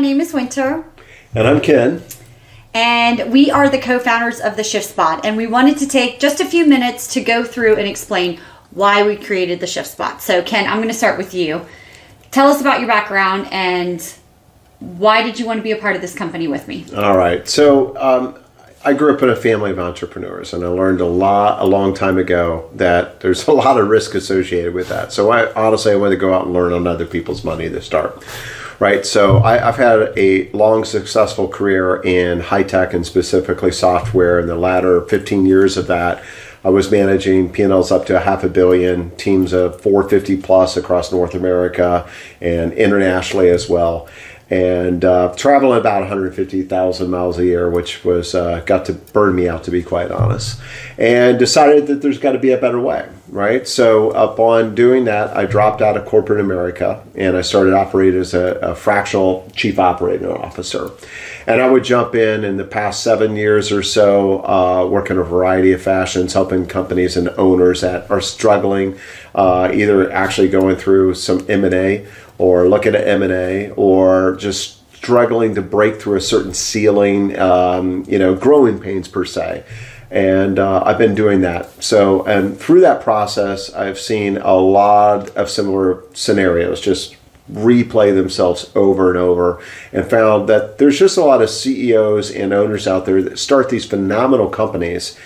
My name is Winter. And I'm Ken. And we are the co-founders of the Shift Spot. And we wanted to take just a few minutes to go through and explain why we created the Shift Spot. So Ken, I'm going to start with you. Tell us about your background and why did you want to be a part of this company with me? All right. So I grew up in a family of entrepreneurs, and I learned a long time ago that there's a lot of risk associated with that. So I wanted to go out and learn on other people's money to start. Right. So I've had a long, successful career in high tech and specifically software. In the latter 15 years of that, I was managing P&Ls up to $500 million, teams of 450 plus across North America and internationally as well. And traveling about 150,000 miles a year, which was got to burn me out, to be quite honest. And decided that there's got to be a better way, right? So upon doing that, I dropped out of corporate America and I started operating as a fractional chief operating officer. And I would jump in the past 7 years or so, work in a variety of fashions, helping companies and owners that are struggling, either actually going through some M&A or looking at M&A, or just struggling to break through a certain ceiling, growing pains per se. And I've been doing that. So, and through that process, I've seen a lot of similar scenarios just replay themselves over and over, and found that there's just a lot of CEOs and owners out there that start these phenomenal companies,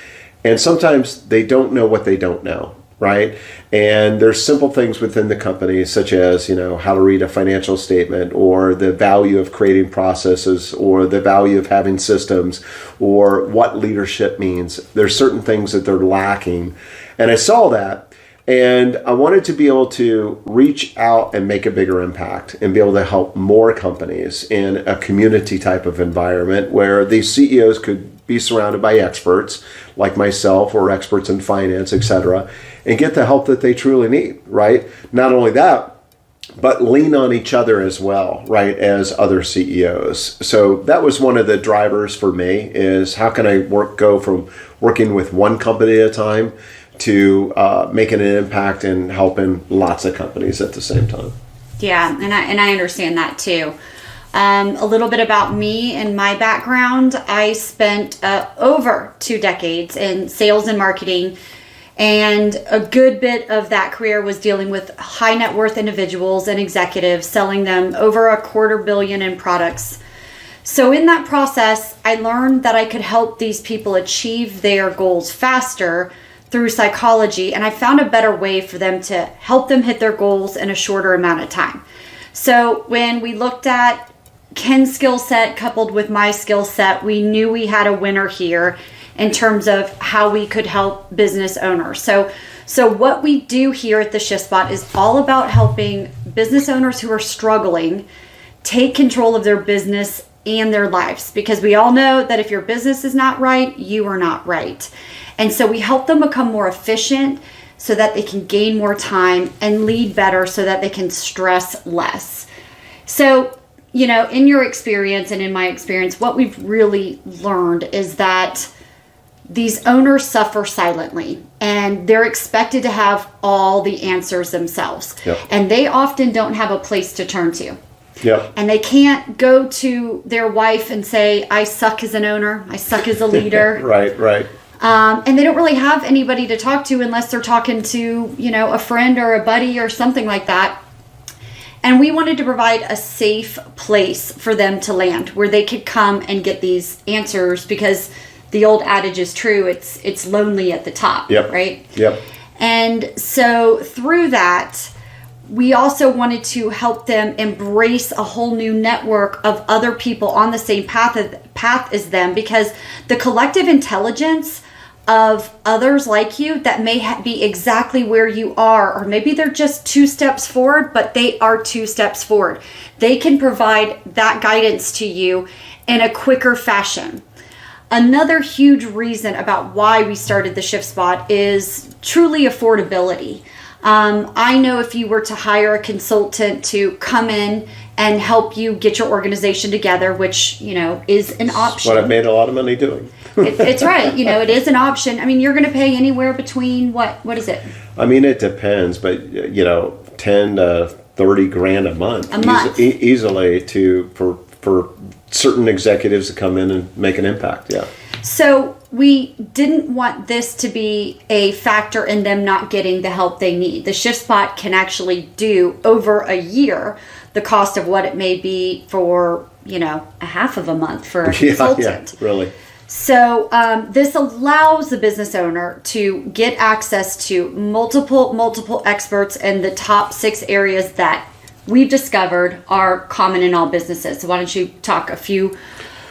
and sometimes they don't know what they don't know. Right. And there's simple things within the company, such as, how to read a financial statement, or the value of creating processes, or the value of having systems, or what leadership means. There's certain things that they're lacking. And I saw that, and I wanted to be able to reach out and make a bigger impact and be able to help more companies in a community type of environment where these CEOs could be surrounded by experts like myself, or experts in finance, etc., and get the help that they truly need, right? Not only that, but lean on each other as well, right, as other CEOs. So that was one of the drivers for me, is how can I go from working with one company at a time to making an impact and helping lots of companies at the same time. Yeah, and I understand that too. A little bit about me and my background. I spent over 2 decades in sales and marketing, and a good bit of that career was dealing with high net worth individuals and executives, selling them over $250 million in products. So in that process, I learned that I could help these people achieve their goals faster through psychology, and I found a better way for them to help them hit their goals in a shorter amount of time. So when we looked at Ken's skill set coupled with my skill set, we knew we had a winner here in terms of how we could help business owners. So what we do here at the Shift Spot is all about helping business owners who are struggling take control of their business and their lives, because we all know that if your business is not right, you are not right. And so we help them become more efficient so that they can gain more time and lead better so that they can stress less. So, in your experience and in my experience, what we've really learned is that these owners suffer silently, and they're expected to have all the answers themselves. Yep. And they often don't have a place to turn to. Yep. And they can't go to their wife and say, I suck as an owner, I suck as a leader. Right. And they don't really have anybody to talk to unless they're talking to, a friend or a buddy or something like that. And we wanted to provide a safe place for them to land where they could come and get these answers, because the old adage is true. It's lonely at the top, yep. Right? Yep. And so through that, we also wanted to help them embrace a whole new network of other people on the same path as them, because the collective intelligence of others like you that may be exactly where you are, or maybe they're just 2 steps forward, but they are 2 steps forward. They can provide that guidance to you in a quicker fashion. Another huge reason about why we started the Shift Spot is truly affordability. I know if you were to hire a consultant to come in and help you get your organization together, which, is an option. What I've made a lot of money doing. It's right. It is an option. I mean, you're going to pay anywhere between what is it? I mean, it depends, but 10 to 30 grand a month. A month. Easily for for certain executives to come in and make an impact. Yeah. So we didn't want this to be a factor in them not getting the help they need. The Shift Spot can actually do over a year the cost of what it may be for, a half of a month for a consultant. Yeah, really. So this allows the business owner to get access to multiple experts in the top 6 areas that we've discovered are common in all businesses. So why don't you talk a few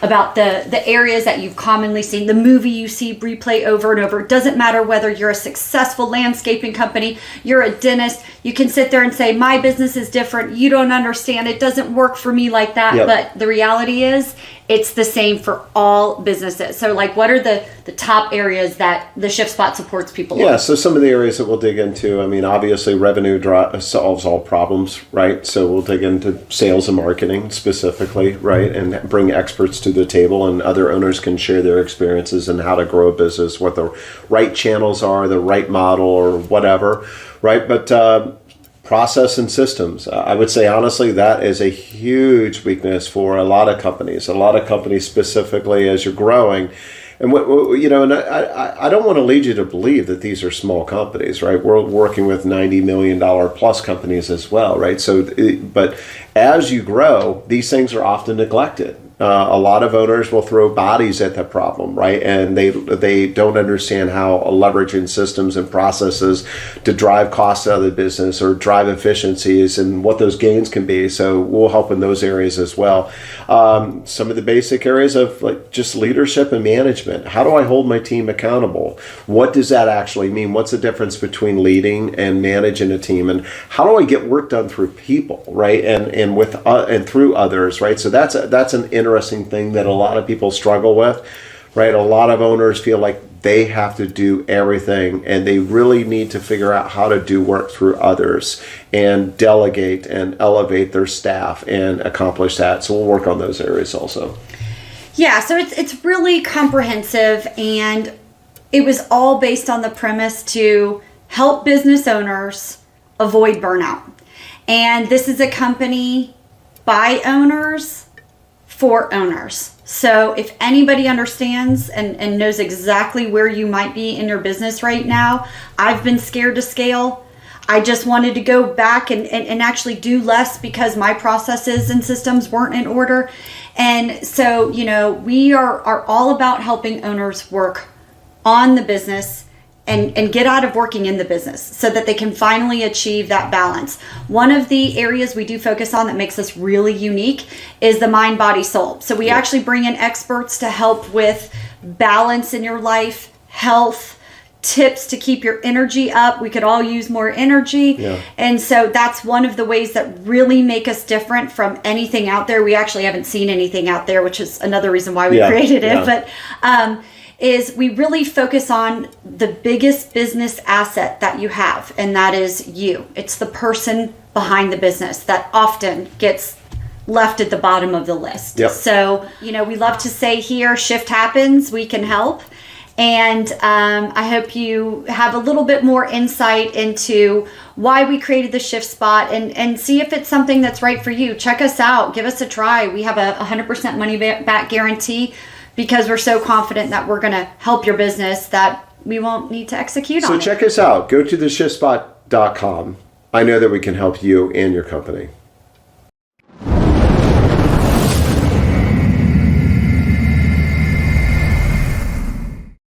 about the areas that you've commonly seen, the movie you see replay over and over. It doesn't matter whether you're a successful landscaping company, you're a dentist, you can sit there and say, my business is different, you don't understand, it doesn't work for me like that. Yep. But the reality is, it's the same for all businesses. So what are the top areas that the Shift Spot supports people on? Yeah, so some of the areas that we'll dig into, obviously revenue solves all problems, right? So we'll dig into sales and marketing specifically, right? And bring experts to the table, and other owners can share their experiences and how to grow a business, what the right channels are, the right model or whatever, right? But process and systems. I would say, honestly, that is a huge weakness for a lot of companies. A lot of companies, specifically as you're growing. And I don't want to lead you to believe that these are small companies, right? We're working with $90 million plus companies as well, right? So, but as you grow, these things are often neglected. A lot of owners will throw bodies at the problem, right? And they don't understand how leveraging systems and processes to drive costs out of the business or drive efficiencies and what those gains can be. So we'll help in those areas as well. Some of the basic areas of just leadership and management. How do I hold my team accountable? What does that actually mean? What's the difference between leading and managing a team? And how do I get work done through people, right? And with and through others, right? So that's an interesting thing that a lot of people struggle with, right? A lot of owners feel like they have to do everything, and they really need to figure out how to do work through others and delegate and elevate their staff and accomplish that. So we'll work on those areas also. Yeah, so it's really comprehensive, and it was all based on the premise to help business owners avoid burnout. And this is a company by owners for owners. So if anybody understands and knows exactly where you might be in your business right now, I've been scared to scale. I just wanted to go back and actually do less because my processes and systems weren't in order. And so, we are all about helping owners work on the business and get out of working in the business so that they can finally achieve that balance. One of the areas we do focus on that makes us really unique is the mind, body, soul. So we actually bring in experts to help with balance in your life, health, tips to keep your energy up. We could all use more energy. Yeah. And so that's one of the ways that really make us different from anything out there. We actually haven't seen anything out there, which is another reason why we created it. But is we really focus on the biggest business asset that you have, and that is you. It's the person behind the business that often gets left at the bottom of the list. Yep. So, we love to say here, shift happens, we can help. And I hope you have a little bit more insight into why we created the Shift Spot and see if it's something that's right for you. Check us out. Give us a try. We have a 100% money back guarantee because we're so confident that we're going to help your business that we won't need to execute on it. So check us out. Go to theshiftsspot.com. I know that we can help you and your company.